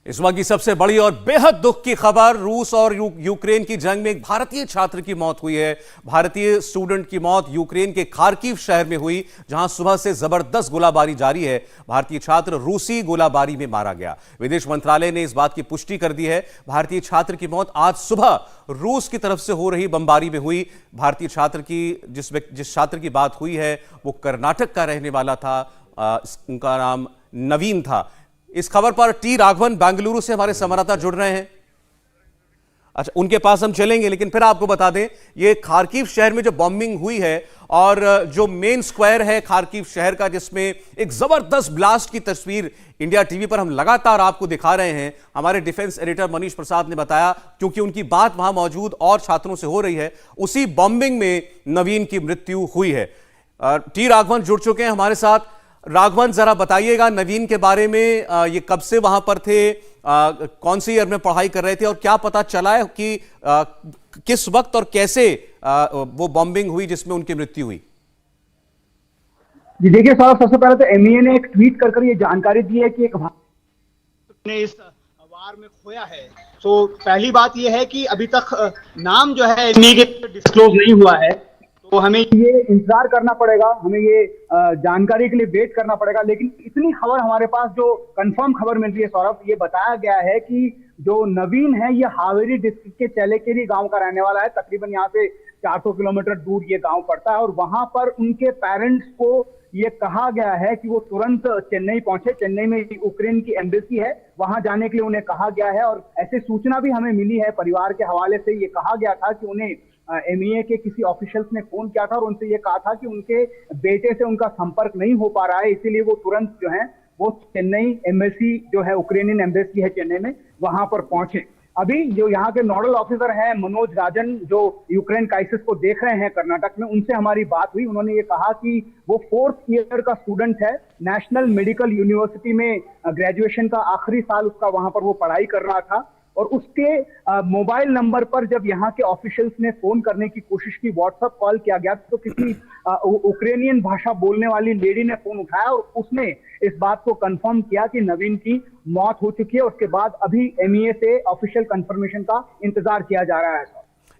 इस वक्त की सबसे बड़ी और बेहद दुख की खबर, रूस और यूक्रेन की जंग में एक भारतीय छात्र की मौत हुई है। भारतीय स्टूडेंट की मौत यूक्रेन के खार्किव शहर में हुई, जहां सुबह से जबरदस्त गोलाबारी जारी है। भारतीय छात्र रूसी गोलाबारी में मारा गया। विदेश मंत्रालय ने इस बात की पुष्टि कर दी है। भारतीय छात्र की मौत आज सुबह रूस की तरफ से हो रही बमबारी में हुई। भारतीय छात्र की जिस छात्र की बात हुई है वो कर्नाटक का रहने वाला था। उनका नाम नवीन था। इस खबर पर टी राघवन बेंगलुरु से हमारे संवाददाता जुड़ रहे हैं। अच्छा, उनके पास हम चलेंगे, लेकिन फिर आपको बता दें ये खार्किव शहर में जो बॉम्बिंग हुई है और जो मेन स्क्वायर है खार्किव शहर का, जिसमें एक जबरदस्त ब्लास्ट की तस्वीर इंडिया टीवी पर हम लगातार आपको दिखा रहे हैं। हमारे डिफेंस एडिटर मनीष प्रसाद ने बताया, क्योंकि उनकी बात वहां मौजूद और छात्रों से हो रही है, उसी बॉम्बिंग में नवीन की मृत्यु हुई है। टी राघवन जुड़ चुके हैं हमारे साथ। राघवन, जरा बताइएगा नवीन के बारे में, ये कब से वहां पर थे, कौन सी ईयर में पढ़ाई कर रहे थे और क्या पता चला है कि किस वक्त और कैसे वो बॉम्बिंग हुई जिसमें उनकी मृत्यु हुई? जी देखिए सौरभ, सबसे पहले तो एमईए ने एक ट्वीट कर ये जानकारी दी है कि एक ने इस वार में खोया है। तो पहली बात यह है कि अभी तक नाम जो है एमईए के डिस्क्लोज नहीं हुआ है, तो हमें ये इंतजार करना पड़ेगा, हमें ये जानकारी के लिए वेट करना पड़ेगा। लेकिन इतनी खबर हमारे पास जो कंफर्म खबर मिल रही है सौरभ, ये बताया गया है कि जो नवीन है ये हावेरी डिस्ट्रिक्ट के चेलेकेरी गांव का रहने वाला है। तकरीबन यहाँ से 400 किलोमीटर दूर ये गांव पड़ता है और वहां पर उनके पेरेंट्स को ये कहा गया है कि वो तुरंत चेन्नई पहुंचे। चेन्नई में यूक्रेन की एम्बेसी है, वहां जाने के लिए उन्हें कहा गया है। और ऐसी सूचना भी हमें मिली है परिवार के हवाले से, ये कहा गया था कि उन्हें एमईए के किसी ऑफिशियल्स ने फोन किया था और उनसे ये कहा था कि उनके बेटे से उनका संपर्क नहीं हो पा रहा है, इसीलिए वो तुरंत जो है वो चेन्नई एम्बेसी जो है, उक्रेनियन एम्बेसी है चेन्नई में, वहां पर पहुंचे। अभी जो यहाँ के नोडल ऑफिसर हैं मनोज राजन, जो यूक्रेन क्राइसिस को देख रहे हैं कर्नाटक में, उनसे हमारी बात हुई। उन्होंने ये कहा कि वो 4th ईयर का स्टूडेंट है, नेशनल मेडिकल यूनिवर्सिटी में ग्रेजुएशन का आखिरी साल उसका वहां पर वो पढ़ाई कर रहा था। और उसके मोबाइल नंबर पर जब यहाँ के ऑफिशियल्स ने फोन करने की कोशिश की, व्हाट्सएप कॉल किया गया, तो किसी उक्रेनियन भाषा बोलने वाली लेडी ने फोन उठाया और उसने इस बात को कंफर्म किया कि नवीन की मौत हो चुकी है। उसके बाद अभी एमईए से ऑफिशियल कंफर्मेशन का इंतजार किया जा रहा है।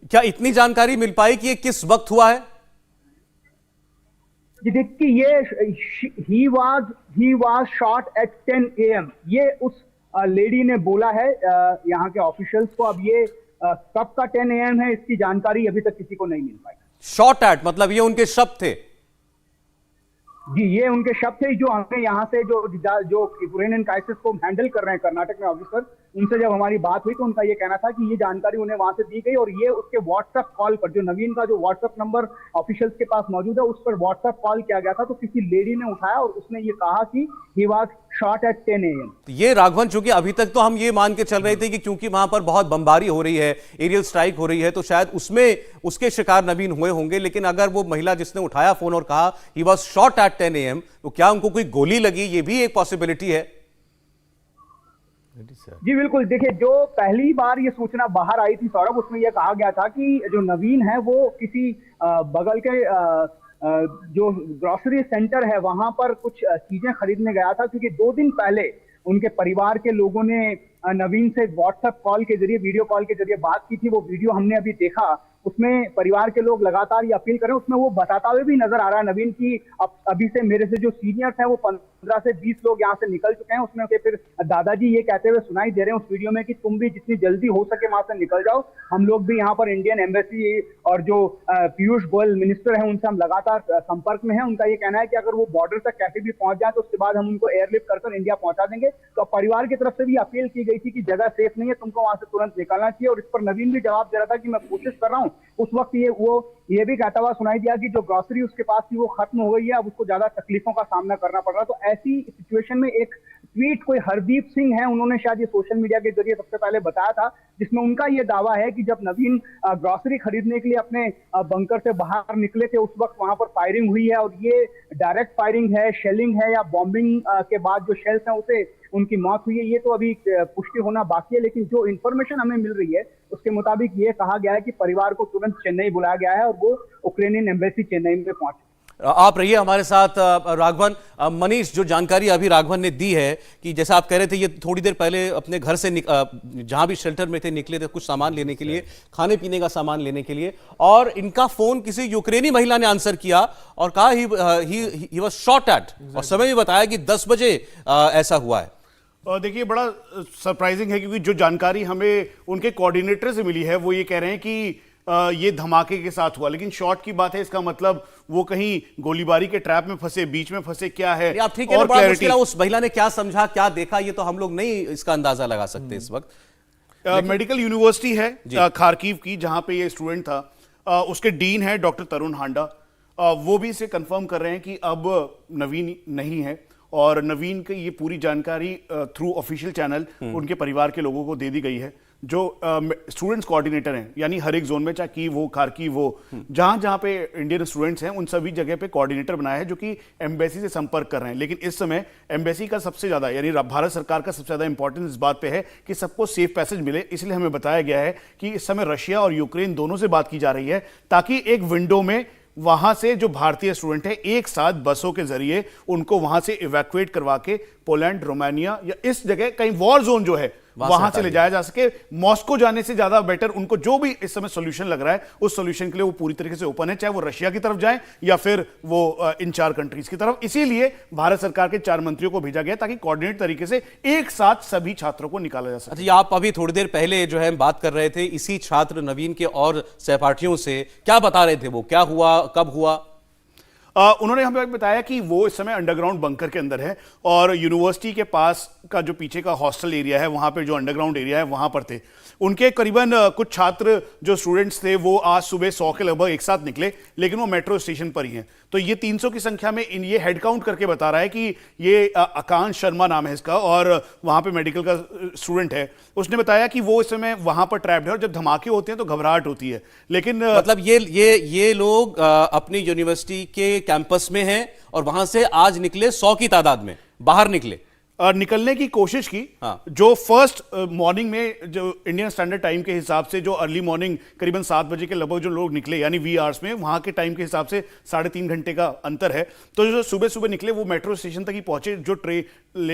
क्या इतनी जानकारी मिल पाई कि ये किस वक्त हुआ है? जी देखिए, ये he was shot at 10 AM, ये उस लेडी ने बोला है यहाँ के ऑफिशियल्स को। अब ये कब का 10 AM है, इसकी जानकारी अभी तक किसी को नहीं मिल पाई। शॉट एट मतलब ये उनके शब्द थे? जी, ये उनके शब्द थे। जो हमें यहाँ से जो यूक्रेनियन क्राइसिस को हैंडल कर रहे हैं कर्नाटक में ऑफिसर, उनसे जब हमारी बात हुई तो उनका ये कहना था कि ये जानकारी उन्हें वहां से दी गई और ये उसके व्हाट्सएप कॉल पर, जो नवीन का जो व्हाट्सएप नंबर ऑफिशियल्स के पास मौजूद है, उस पर व्हाट्सएप कॉल किया गया था। तो किसी लेडी ने उठाया और उसने ये कहा कि he was shot at 10 AM। ये राघवन, चूंकि अभी तक तो हम ये मान के चल रहे थे कि क्योंकि वहां पर बहुत बमबारी हो रही है, एरियल स्ट्राइक हो रही है, तो शायद उसमें उसके शिकार नवीन हुए होंगे। लेकिन अगर वो महिला जिसने उठाया फोन और कहा he was shot at 10 AM, तो क्या उनको कोई गोली लगी? ये भी एक पॉसिबिलिटी है। जी बिल्कुल, देखिए जो पहली बार ये सूचना बाहर आई थी सौरभ, उसमें यह कहा गया था कि जो नवीन है वो किसी बगल के जो ग्रोसरी सेंटर है वहां पर कुछ चीजें खरीदने गया था, क्योंकि 2 दिन पहले उनके परिवार के लोगों ने नवीन से व्हाट्सएप कॉल के जरिए, वीडियो कॉल के जरिए बात की थी। वो वीडियो हमने अभी देखा, उसमें परिवार के लोग लगातार ये अपील करें, उसमें वो बताता हुए भी नजर आ रहा है नवीन की अभी से मेरे से जो सीनियर्स हैं वो 15 से 20 लोग यहाँ से निकल चुके हैं। उसमें से फिर दादाजी ये कहते हुए सुनाई दे रहे हैं उस वीडियो में कि तुम भी जितनी जल्दी हो सके वहां से निकल जाओ, हम लोग भी यहाँ पर इंडियन एम्बेसी और जो पीयूष गोयल मिनिस्टर है उनसे हम लगातार संपर्क में हैं। उनका ये कहना है कि अगर वो बॉर्डर तक कैसे भी पहुंच जाए तो उसके बाद हम उनको एयरलिफ्ट कर इंडिया पहुंचा देंगे। तो परिवार की तरफ से भी अपील की गई थी कि जगह सेफ नहीं है, तुमको वहां से तुरंत निकलना चाहिए। और इस पर नवीन भी जवाब दे रहा था कि मैं कोशिश कर रहा हूँ। उस वक्त ये भी कहता हुआ सुनाई दिया कि जो ग्रोसरी उसके पास थी वो खत्म हो गई है, अब उसको ज्यादा तकलीफों का सामना करना पड़ रहा है। तो ऐसी सिचुएशन में एक ट्वीट कोई हरदीप सिंह है, उन्होंने शायद ये सोशल मीडिया के जरिए सबसे पहले बताया था, जिसमें उनका ये दावा है कि जब नवीन ग्रोसरी खरीदने के लिए अपने बंकर से बाहर निकले थे उस वक्त वहां पर फायरिंग हुई है। और ये डायरेक्ट फायरिंग है, शेलिंग है या बॉम्बिंग के बाद जो शेल्स हैं उसे उनकी मौत हुई है, ये तो अभी पुष्टि होना बाकी है। लेकिन जो इंफॉर्मेशन हमें मिल रही है उसके मुताबिक ये कहा गया है कि परिवार को तुरंत चेन्नई बुलाया गया है और वो उक्रेनियन एम्बेसी चेन्नई में पहुंचे। आप रहिए हमारे साथ राघवन। मनीष, जो जानकारी अभी राघवन ने दी है कि जैसा आप कह रहे थे, ये थोड़ी देर पहले अपने घर से जहां भी शेल्टर में थे निकले थे कुछ सामान लेने के लिए, खाने पीने का सामान लेने के लिए, और इनका फोन किसी यूक्रेनी महिला ने आंसर किया और कहा ही वाज शॉट एट, और समय भी बताया कि 10 बजे ऐसा हुआ है। देखिए, बड़ा सरप्राइजिंग है क्योंकि जो जानकारी हमें उनके कोऑर्डिनेटर से मिली है वो ये कह रहे हैं कि ये धमाके के साथ हुआ, लेकिन शॉट की बात है, इसका मतलब वो कहीं गोलीबारी के ट्रैप में फंसे, बीच में फंसे, क्या है आप ठीक है, और बड़ा मुश्किल है उस महिला ने क्या समझा, क्या देखा, ये तो हम लोग नहीं इसका अंदाजा लगा सकते इस वक्त। मेडिकल यूनिवर्सिटी है खार्किव की, जहां पे ये स्टूडेंट था, उसके डीन है डॉक्टर तरुण हांडा, वो भी इसे कंफर्म कर रहे हैं कि अब नवीन नहीं है, और नवीन की ये पूरी जानकारी थ्रू ऑफिशियल चैनल उनके परिवार के लोगों को दे दी गई है, जो स्टूडेंट्स कोऑर्डिनेटर हैं, यानी हर एक जोन में, चाहे कीव हो, खार्किव हो, जहां जहां पे इंडियन स्टूडेंट्स हैं, उन सभी जगह पे कोऑर्डिनेटर बनाया है जो कि एम्बेसी से संपर्क कर रहे हैं। लेकिन इस समय एम्बेसी का सबसे ज्यादा, यानी भारत सरकार का सबसे ज्यादा इंपॉर्टेंस इस बात पे है कि सबको सेफ पैसेज मिले, इसलिए हमें बताया गया है कि इस समय रशिया और यूक्रेन दोनों से बात की जा रही है, ताकि एक विंडो में वहां से जो भारतीय स्टूडेंट है एक साथ बसों के जरिए उनको वहां से इवैक्यूएट करवा के पोलैंड, रोमानिया या इस जगह कहीं वॉर जोन जो है वहां से ले जाया जा सके। मॉस्को जाने से ज्यादा बेटर उनको जो भी इस समय सॉल्यूशन लग रहा है, उस सॉल्यूशन के लिए वो पूरी तरीके से ओपन है, चाहे वो रशिया की तरफ जाए या फिर वो इन 4 कंट्रीज की तरफ। इसीलिए भारत सरकार के 4 मंत्रियों को भेजा गया ताकि कोऑर्डिनेट तरीके से एक साथ सभी छात्रों को निकाला जा सके। अच्छा, आप अभी थोड़ी देर पहले जो है बात कर रहे थे इसी छात्र नवीन के और सहपाठियों से, क्या बता रहे थे वो, क्या हुआ, कब हुआ? उन्होंने हमें बताया कि वो इस समय अंडरग्राउंड बंकर के अंदर है, और यूनिवर्सिटी के पास का जो पीछे का हॉस्टल एरिया है, वहां पे जो अंडरग्राउंड एरिया है वहां पर थे। उनके करीबन कुछ छात्र जो स्टूडेंट्स थे वो आज सुबह 100 के लगभग एक साथ निकले, लेकिन वो मेट्रो स्टेशन पर ही हैं। तो ये 300 की संख्या में ये हेड काउंट करके बता रहा है कि ये आकांश शर्मा नाम है इसका, और वहां पे मेडिकल का स्टूडेंट है। उसने बताया कि वो इस समय वहां पर ट्रैप्ड है, और जब धमाके होते हैं तो घबराहट होती है, लेकिन मतलब ये लोग अपनी यूनिवर्सिटी के कैंपस में हैं और वहां से आज निकले 100 की तादाद में बाहर निकले, निकलने की कोशिश की। हाँ। जो फर्स्ट मॉर्निंग में जो इंडियन स्टैंडर्ड टाइम के हिसाब से जो अर्ली मॉर्निंग करीबन 7 बजे के लगभग जो लोग निकले, यानी वी आवर्स में, वहां के टाइम के हिसाब से 3.5 घंटे का अंतर है। तो जो सुबह सुबह निकले वो मेट्रो स्टेशन तक ही पहुंचे, जो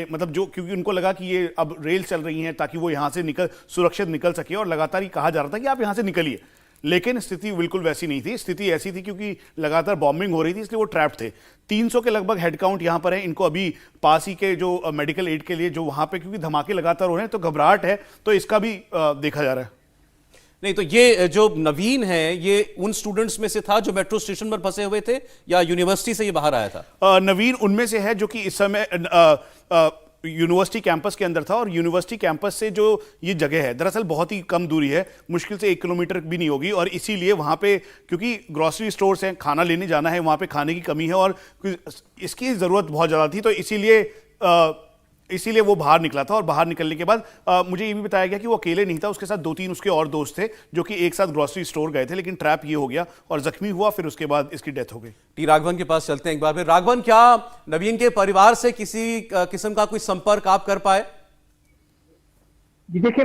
मतलब जो, क्योंकि उनको लगा कि ये अब रेल चल रही हैं ताकि वो यहां से सुरक्षित निकल सके, और लगातार ही कहा जा रहा था कि आप यहां से निकलिए, लेकिन स्थिति बिल्कुल वैसी नहीं थी। स्थिति ऐसी थी क्योंकि लगातार बॉम्बिंग हो रही थी, इसलिए वो ट्रैप थे। 300 के लगभग हेड काउंट यहां पर है। इनको अभी पास ही के जो मेडिकल एड के लिए जो वहां पे, क्योंकि धमाके लगातार हो रहे हैं तो घबराहट है, तो इसका भी देखा जा रहा है। नहीं तो ये जो नवीन है ये उन स्टूडेंट्स में से था जो मेट्रो स्टेशन पर फंसे हुए थे, या यूनिवर्सिटी से ये बाहर आया था? नवीन उनमें से है जो कि इस समय यूनिवर्सिटी कैंपस के अंदर था, और यूनिवर्सिटी कैंपस से जो ये जगह है दरअसल बहुत ही कम दूरी है, मुश्किल से 1 किलोमीटर भी नहीं होगी, और इसीलिए वहां पे क्योंकि ग्रोसरी स्टोर्स हैं, खाना लेने जाना है, वहां पे खाने की कमी है और इसकी जरूरत बहुत ज्यादा थी, तो इसीलिए वो बाहर निकला था। और बाहर निकलने के बाद मुझे ये भी बताया गया कि वो अकेले नहीं था, उसके साथ 2-3 उसके और दोस्त थे जो कि एक साथ ग्रोसरी स्टोर गए थे, लेकिन ट्रैप ये हो गया और जख्मी हुआ, फिर उसके बाद इसकी डेथ हो गई। टी राघवन के पास चलते हैं एक बार फिर। राघवन, क्या नवीन के परिवार से किसी किस्म का कोई संपर्क आप कर पाए? जी देखिए,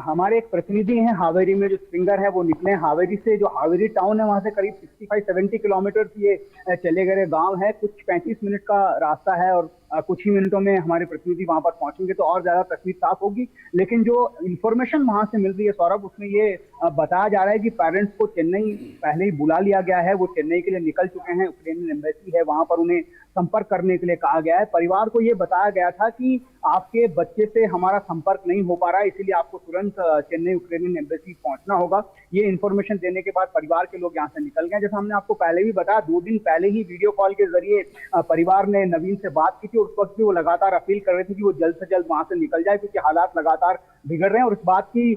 हमारे एक प्रतिनिधि हैं हावेरी में, जो स्प्रिंगर है, वो निकले हैं हावेरी से। जो हावेरी टाउन है वहां से करीब 65-70 किलोमीटर ये चले गए गांव है। कुछ 35 मिनट का रास्ता है, और कुछ ही मिनटों में हमारे प्रतिनिधि वहां पर पहुंचेंगे तो और ज्यादा तस्वीर साफ होगी। लेकिन जो इंफॉर्मेशन वहां से मिल रही है सौरभ, उसमें ये बताया जा रहा है कि पेरेंट्स को चेन्नई पहले ही बुला लिया गया है, वो चेन्नई के लिए निकल चुके हैं। यूक्रेनियन एम्बेसी है वहां पर, उन्हें संपर्क करने के लिए कहा गया है। परिवार को ये बताया गया था कि आपके बच्चे से हमारा संपर्क नहीं हो पा रहा है, इसीलिए आपको तुरंत चेन्नई यूक्रेनियन एम्बेसी पहुंचना होगा। ये इन्फॉर्मेशन देने के बाद परिवार के लोग यहाँ से निकल गए। जैसा हमने आपको पहले भी बताया, 2 दिन पहले ही वीडियो कॉल के जरिए परिवार ने नवीन से बात की थी, और उस वक्त भी वो लगातार अपील कर रहे थे कि वो जल्द से जल्द वहां से निकल जाए, क्योंकि हालात लगातार बिगड़ रहे हैं। और इस बात की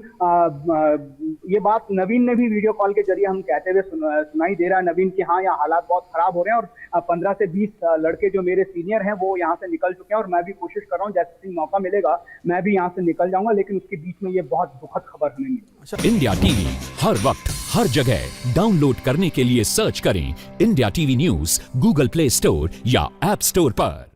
ये बात नवीन ने भी वीडियो कॉल के जरिए हम कहते हुए सुनाई दे रहा है नवीन कि हाँ, यहाँ हालात बहुत खराब हो रहे हैं, और 15 से 20 लड़के जो मेरे सीनियर हैं वो यहाँ से निकल चुके हैं, और मैं भी कोशिश कर रहा हूँ जैसे ही मौका मिलेगा मैं भी यहाँ से निकल जाऊंगा। लेकिन उसके बीच में ये बहुत दुखद खबर हमें मिली। इंडिया टीवी हर वक्त हर जगह डाउनलोड करने के लिए सर्च करें India TV news Google play store या ऐप स्टोर पर।